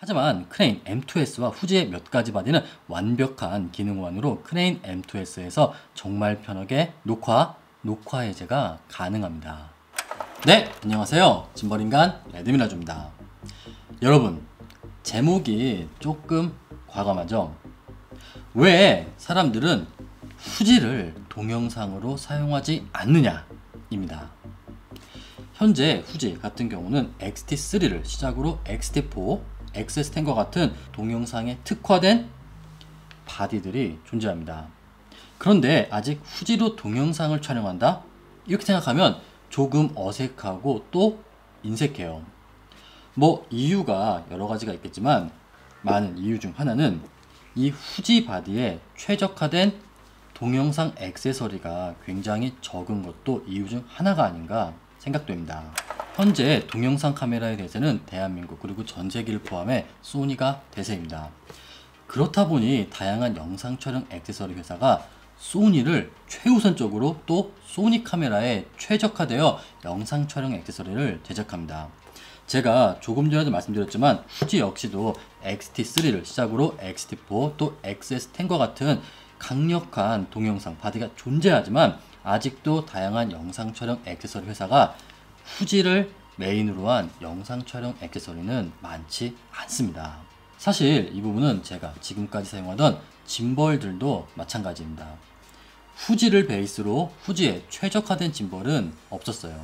하지만 크레인 M2S와 후지의 몇 가지 바디는 완벽한 기능 호환으로 크레인 M2S에서 정말 편하게 녹화 해제가 가능합니다. 네, 안녕하세요. 짐벌인간 레드미라조입니다. 여러분, 제목이 조금 과감하죠? 왜 사람들은 후지를 동영상으로 사용하지 않느냐 입니다. 현재 후지 같은 경우는 XT3를 시작으로 XT4, XS10과 같은 동영상에 특화된 바디들이 존재합니다. 그런데 아직 후지로 동영상을 촬영한다? 이렇게 생각하면 조금 어색하고 또 인색해요. 뭐 이유가 여러 가지가 있겠지만 많은 이유 중 하나는 이 후지 바디에 최적화된 동영상 액세서리가 굉장히 적은 것도 이유 중 하나가 아닌가 생각됩니다. 현재 동영상 카메라의 대세는 대한민국 그리고 전 세계를 포함해 소니가 대세입니다. 그렇다 보니 다양한 영상 촬영 액세서리 회사가 소니를 최우선적으로 또 소니 카메라에 최적화되어 영상 촬영 액세서리를 제작합니다. 제가 조금 전에도 말씀드렸지만 후지 역시도 XT3를 시작으로 XT4 또 XS10과 같은 강력한 동영상 바디가 존재하지만 아직도 다양한 영상 촬영 액세서리 회사가 후지를 메인으로 한 영상 촬영 액세서리는 많지 않습니다. 사실 이 부분은 제가 지금까지 사용하던 짐벌들도 마찬가지입니다. 후지를 베이스로 후지에 최적화된 짐벌은 없었어요.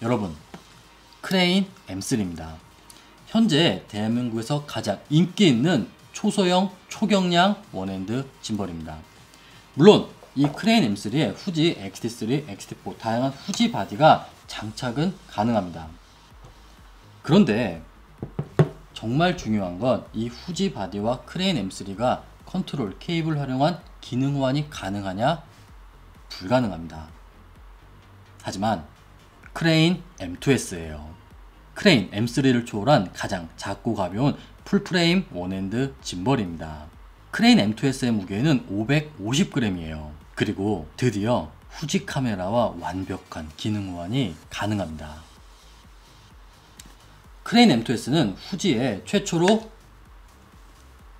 여러분, 크레인 M3입니다. 현재 대한민국에서 가장 인기 있는 초소형 초경량 원핸드 짐벌입니다. 물론 이 크레인 M3에 후지 XT3, XT4 다양한 후지 바디가 장착은 가능합니다. 그런데 정말 중요한 건 이 후지 바디와 크레인 M3가 컨트롤 케이블 활용한 기능 호환이 가능하냐? 불가능합니다. 하지만 크레인 M2S예요. 크레인 M3를 초월한 가장 작고 가벼운 풀프레임 원핸드 짐벌입니다. 크레인 M2S의 무게는 550g이에요. 그리고 드디어 후지 카메라와 완벽한 기능 호환이 가능합니다. 크레인 M2S는 후지에 최초로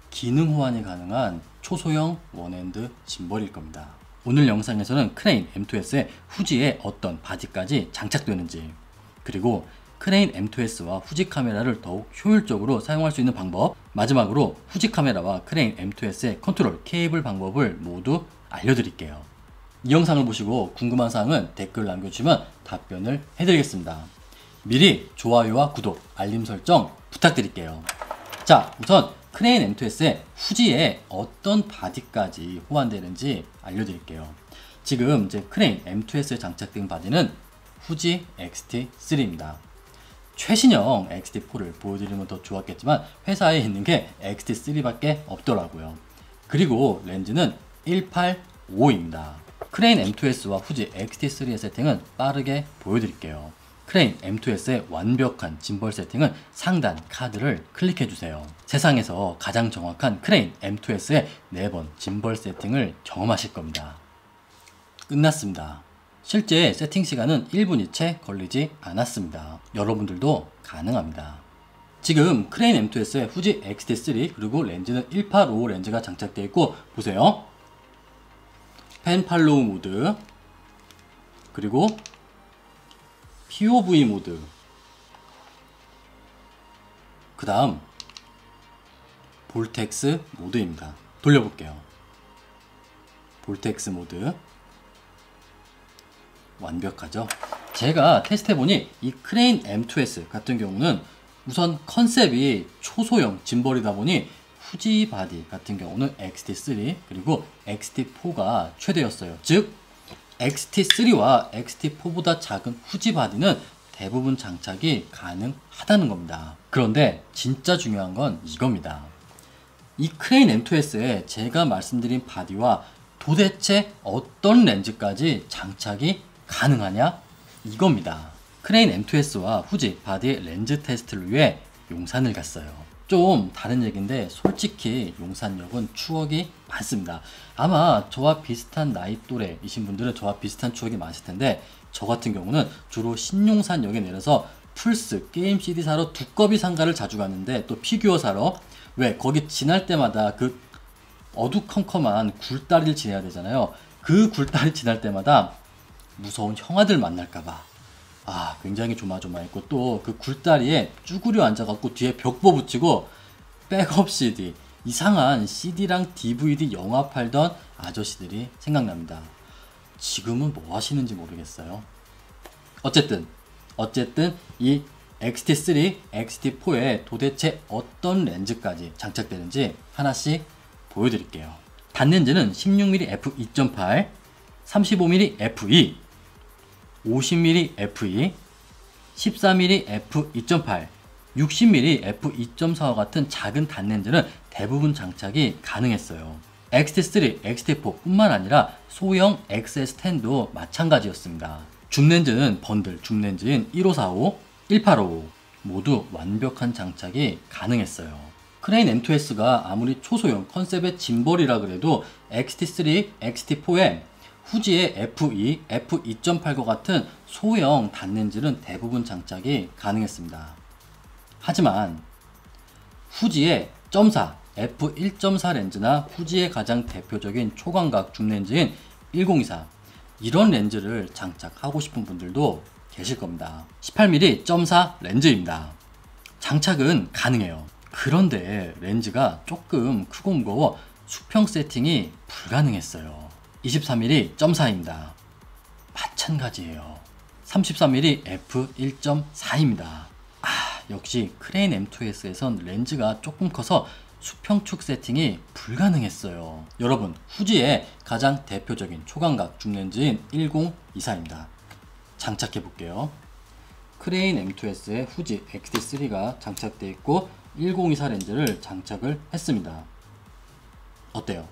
기능 호환이 가능한 초소형 원핸드 짐벌일 겁니다. 오늘 영상에서는 크레인 M2S의 후지에 어떤 바디까지 장착되는지, 그리고 크레인 M2S와 후지 카메라를 더욱 효율적으로 사용할 수 있는 방법, 마지막으로 후지 카메라와 크레인 M2S의 컨트롤 케이블 방법을 모두 알려드릴게요. 이 영상을 보시고 궁금한 사항은 댓글 남겨주시면 답변을 해드리겠습니다. 미리 좋아요와 구독, 알림 설정 부탁드릴게요. 자, 우선 크레인 M2S의 후지에 어떤 바디까지 호환되는지 알려드릴게요. 지금 제 크레인 M2S에 장착된 바디는 후지 XT3입니다. 최신형 XT4를 보여드리면 더 좋았겠지만 회사에 있는 게 XT3밖에 없더라고요. 그리고 렌즈는 185입니다. 크레인 M2S와 후지 XT3의 세팅은 빠르게 보여드릴게요. 크레인 M2S의 완벽한 짐벌 세팅은 상단 카드를 클릭해주세요. 세상에서 가장 정확한 크레인 M2S의 4번 짐벌 세팅을 경험하실 겁니다. 끝났습니다. 실제 세팅 시간은 1분이 채 걸리지 않았습니다. 여러분들도 가능합니다. 지금 크레인 M2S의 후지 XT3 그리고 렌즈는 185 렌즈가 장착되어 있고 보세요. 펜 팔로우 모드, 그리고 POV 모드, 그 다음 볼텍스 모드입니다. 돌려볼게요. 볼텍스 모드 완벽하죠? 제가 테스트해보니 이 크레인 M2S 같은 경우는 우선 컨셉이 초소형 짐벌이다 보니 후지 바디 같은 경우는 XT3 그리고 XT4가 최대였어요. 즉 XT3와 XT4보다 작은 후지 바디는 대부분 장착이 가능하다는 겁니다. 그런데 진짜 중요한 건 이겁니다. 이 크레인 M2S에 제가 말씀드린 바디와 도대체 어떤 렌즈까지 장착이 가능하냐? 이겁니다. 크레인 M2S와 후지 바디의 렌즈 테스트를 위해 용산을 갔어요. 좀 다른 얘기인데 솔직히 용산역은 추억이 많습니다. 아마 저와 비슷한 나이 또래이신 분들은 저와 비슷한 추억이 많으실 텐데 저 같은 경우는 주로 신용산역에 내려서 플스, 게임 CD 사러 두꺼비 상가를 자주 갔는데, 또 피규어 사러, 왜 거기 지날 때마다 그 어두컴컴한 굴다리를 지나야 되잖아요. 그 굴다리 지날 때마다 무서운 형아들 만날까봐 굉장히 조마조마했고, 또 그 굴다리에 쭈그려 앉아갖고 뒤에 벽보 붙이고 백업 CD, 이상한 CD랑 DVD 영화 팔던 아저씨들이 생각납니다. 지금은 뭐 하시는지 모르겠어요. 어쨌든 이 XT3, XT4에 도대체 어떤 렌즈까지 장착되는지 하나씩 보여드릴게요. 단렌즈는 16mm f2.8, 35mm f2, 50mm f2, 14mm f2.8, 60mm f2.4와 같은 작은 단렌즈는 대부분 장착이 가능했어요. XT3, XT4 뿐만 아니라 소형 XS10도 마찬가지였습니다. 줌렌즈는 번들 줌렌즈인 1545, 1855 모두 완벽한 장착이 가능했어요. 크레인 M2S가 아무리 초소형 컨셉의 짐벌이라 그래도 XT3, XT4에 후지의 F2, F2.8과 같은 소형 단렌즈는 대부분 장착이 가능했습니다. 하지만 후지의 .4, F1.4 렌즈나 후지의 가장 대표적인 초광각 줌렌즈인 1024, 이런 렌즈를 장착하고 싶은 분들도 계실 겁니다. 18mm .4 렌즈입니다. 장착은 가능해요. 그런데 렌즈가 조금 크고 무거워 수평 세팅이 불가능했어요. 23mm .4입니다. 마찬가지예요. 33mm f1.4입니다. 역시 크레인 M2S에선 렌즈가 조금 커서 수평축 세팅이 불가능했어요. 여러분, 후지의 가장 대표적인 초광각 줌렌즈인 1024입니다. 장착해 볼게요. 크레인 M2S의 후지 XT3가 장착되어 있고 1024 렌즈를 장착을 했습니다. 어때요?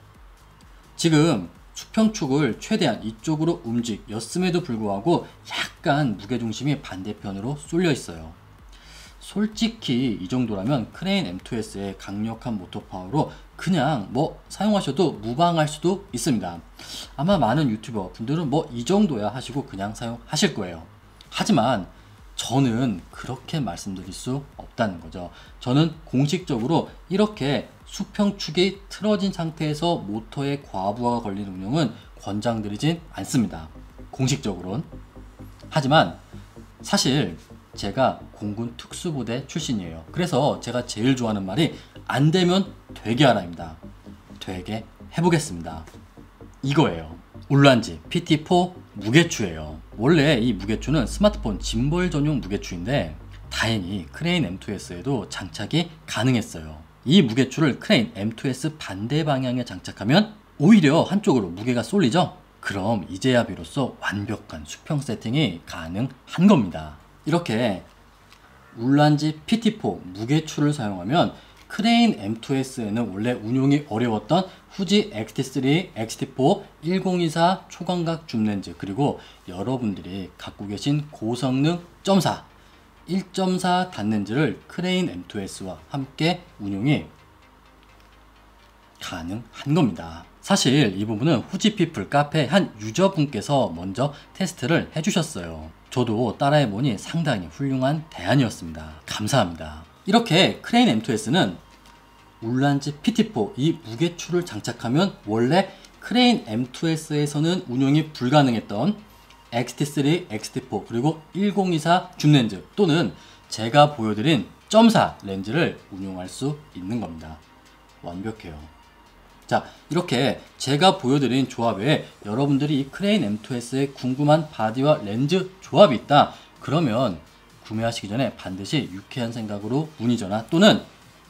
지금 수평축을 최대한 이쪽으로 움직였음에도 불구하고 약간 무게중심이 반대편으로 쏠려 있어요. 솔직히 이 정도라면 크레인 M2S의 강력한 모터 파워로 그냥 사용하셔도 무방할 수도 있습니다. 아마 많은 유튜버 분들은 이 정도야 하시고 그냥 사용하실 거예요. 하지만 저는 그렇게 말씀드릴 수 없다는 거죠. 저는 공식적으로 이렇게 수평축이 틀어진 상태에서 모터에 과부하가 걸린 운용은 권장드리진 않습니다. 공식적으로는. 하지만 사실 제가 공군 특수부대 출신이에요. 그래서 제가 제일 좋아하는 말이 안 되면 되게 하라입니다. 되게 해보겠습니다. 이거예요. 울란지 PT4 무게추예요. 원래 이 무게추는 스마트폰 짐벌 전용 무게추인데 다행히 크레인 M2S에도 장착이 가능했어요. 이 무게추를 크레인 M2S 반대 방향에 장착하면 오히려 한쪽으로 무게가 쏠리죠? 그럼 이제야 비로소 완벽한 수평 세팅이 가능한 겁니다. 이렇게 울란지 PT4 무게추를 사용하면 크레인 M2S에는 원래 운용이 어려웠던 후지 XT3, XT4, 1024 초광각 줌렌즈, 그리고 여러분들이 갖고 계신 고성능 .4, 1.4 단렌즈를 크레인 M2S와 함께 운용이 가능한 겁니다. 사실 이 부분은 후지피플 카페 한 유저분께서 먼저 테스트를 해주셨어요. 저도 따라해보니 상당히 훌륭한 대안이었습니다. 감사합니다. 이렇게 크레인 M2S는 울란지 PT4 이 무게추를 장착하면 원래 크레인 M2S에서는 운용이 불가능했던 XT3, XT4 그리고 1024 줌렌즈 또는 제가 보여드린 .4 렌즈를 운용할 수 있는 겁니다. 완벽해요. 자, 이렇게 제가 보여드린 조합 외에 여러분들이 이 크레인 M2S의 궁금한 바디와 렌즈 조합이 있다. 그러면 구매하시기 전에 반드시 유쾌한 생각으로 문의 전화 또는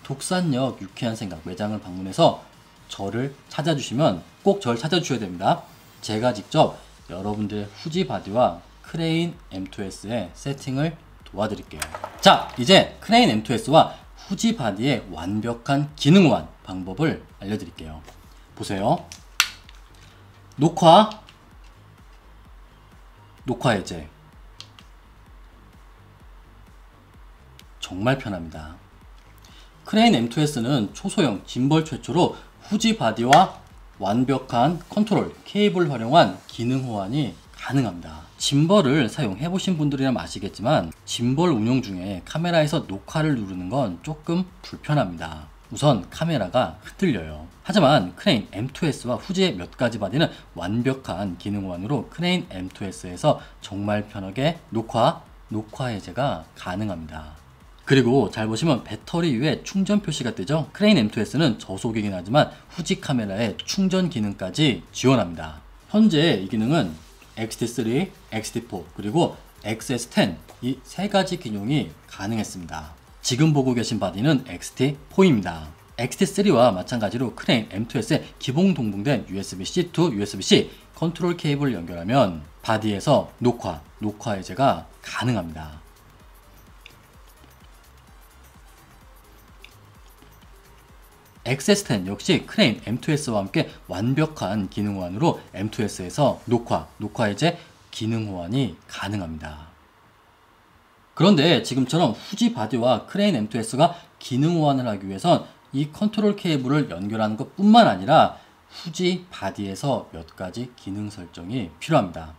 독산역 유쾌한 생각 매장을 방문해서 저를 찾아주시면 꼭 저를 찾아주셔야 됩니다. 제가 직접 여러분들의 후지 바디와 크레인 M2S의 세팅을 도와드릴게요. 자, 이제 크레인 M2S와 후지 바디의 완벽한 기능 호환 방법을 알려드릴게요. 보세요. 녹화 해제. 정말 편합니다. 크레인 M2S는 초소형 짐벌 최초로 후지 바디와 완벽한 컨트롤 케이블을 활용한 기능 호환이 가능합니다. 짐벌을 사용해 보신 분들이라면 아시겠지만 짐벌 운용 중에 카메라에서 녹화를 누르는 건 조금 불편합니다. 우선 카메라가 흔들려요. 하지만 크레인 M2S와 후지의 몇 가지 바디는 완벽한 기능 호환으로 크레인 M2S에서 정말 편하게 녹화 해제가 가능합니다. 그리고 잘 보시면 배터리 위에 충전 표시가 뜨죠. 크레인 M2S는 저속이긴 하지만 후지 카메라의 충전 기능까지 지원합니다. 현재 이 기능은 XT3, XT4 그리고 XS10 이 세 가지 기능이 가능했습니다. 지금 보고 계신 바디는 XT4입니다. XT3와 마찬가지로 크레인 M2S에 기본 동봉된 USB-C to USB-C 컨트롤 케이블을 연결하면 바디에서 녹화 해제가 가능합니다. XS10 역시 크레인 M2S와 함께 완벽한 기능 호환으로 M2S에서 녹화 해제 기능 호환이 가능합니다. 그런데 지금처럼 후지 바디와 크레인 M2S가 기능 호환을 하기 위해선 이 컨트롤 케이블을 연결하는 것 뿐만 아니라 후지 바디에서 몇 가지 기능 설정이 필요합니다.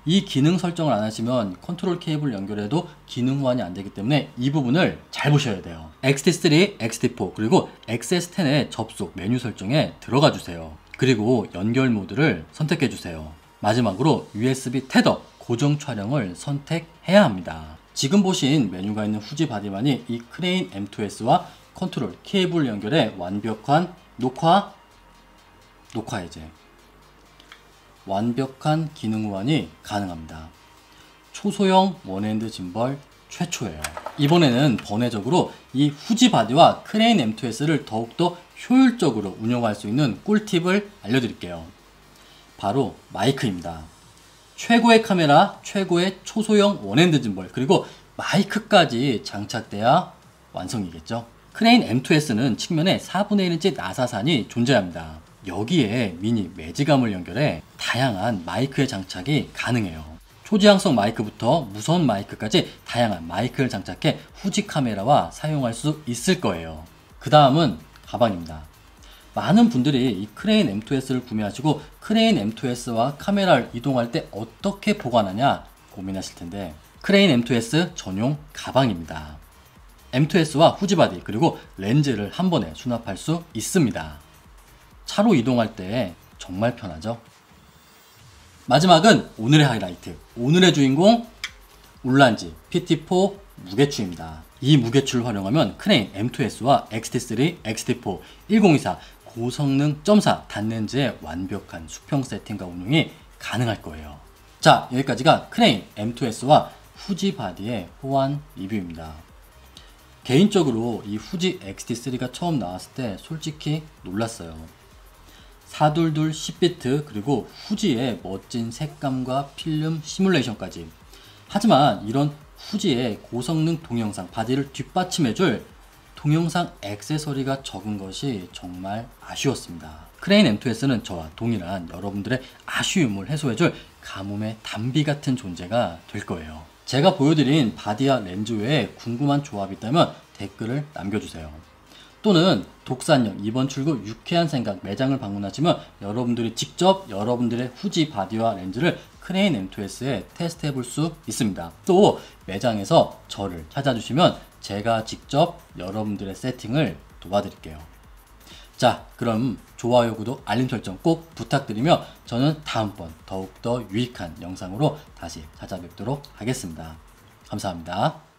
이 기능 설정을 안 하시면 컨트롤 케이블 연결해도 기능 호환이 안 되기 때문에 이 부분을 잘 보셔야 돼요. XT3, XT4 그리고 XS10의 접속 메뉴 설정에 들어가 주세요. 그리고 연결 모드를 선택해 주세요. 마지막으로 USB 테더 고정 촬영을 선택해야 합니다. 지금 보신 메뉴가 있는 후지 바디만이 이 크레인 M2S와 컨트롤 케이블 연결에 완벽한 녹화 해제 완벽한 기능 호환이 가능합니다. 초소형 원핸드 짐벌 최초예요. 이번에는 번외적으로 이 후지 바디와 크레인 M2S를 더욱더 효율적으로 운영할 수 있는 꿀팁을 알려드릴게요. 바로 마이크입니다. 최고의 카메라, 최고의 초소형 원핸드 짐벌, 그리고 마이크까지 장착돼야 완성이겠죠. 크레인 M2S는 측면에 4분의 1인치 나사산이 존재합니다. 여기에 미니 매지감을 연결해 다양한 마이크의 장착이 가능해요. 초지향성 마이크부터 무선 마이크까지 다양한 마이크를 장착해 후지 카메라와 사용할 수 있을 거예요. 그 다음은 가방입니다. 많은 분들이 이 크레인 M2S를 구매하시고 크레인 M2S와 카메라를 이동할 때 어떻게 보관하냐 고민하실 텐데 크레인 M2S 전용 가방입니다. M2S와 후지바디 그리고 렌즈를 한 번에 수납할 수 있습니다. 차로 이동할 때 정말 편하죠. 마지막은 오늘의 하이라이트, 오늘의 주인공 울란지 PT4 무게추입니다. 이 무게추를 활용하면 크레인 M2S와 XT3, XT4, 1024 고성능 점사 단렌즈의 완벽한 수평 세팅과 운용이 가능할 거예요. 자, 여기까지가 크레인 M2S와 후지 바디의 호환 리뷰입니다. 개인적으로 이 후지 XT3가 처음 나왔을 때 솔직히 놀랐어요. 422 10비트 그리고 후지의 멋진 색감과 필름 시뮬레이션까지. 하지만 이런 후지의 고성능 동영상 바디를 뒷받침해줄 동영상 액세서리가 적은 것이 정말 아쉬웠습니다. 크레인 M2S는 저와 동일한 여러분들의 아쉬움을 해소해줄 가뭄의 단비 같은 존재가 될 거예요. 제가 보여드린 바디와 렌즈 외에 궁금한 조합이 있다면 댓글을 남겨주세요. 또는 독산역 2번 출구 유쾌한 생각 매장을 방문하시면 여러분들이 직접 여러분들의 후지 바디와 렌즈를 크레인 M2S에 테스트 해볼 수 있습니다. 또 매장에서 저를 찾아주시면 제가 직접 여러분들의 세팅을 도와드릴게요. 자, 그럼 좋아요, 구독, 알림 설정 꼭 부탁드리며 저는 다음번 더욱더 유익한 영상으로 다시 찾아뵙도록 하겠습니다. 감사합니다.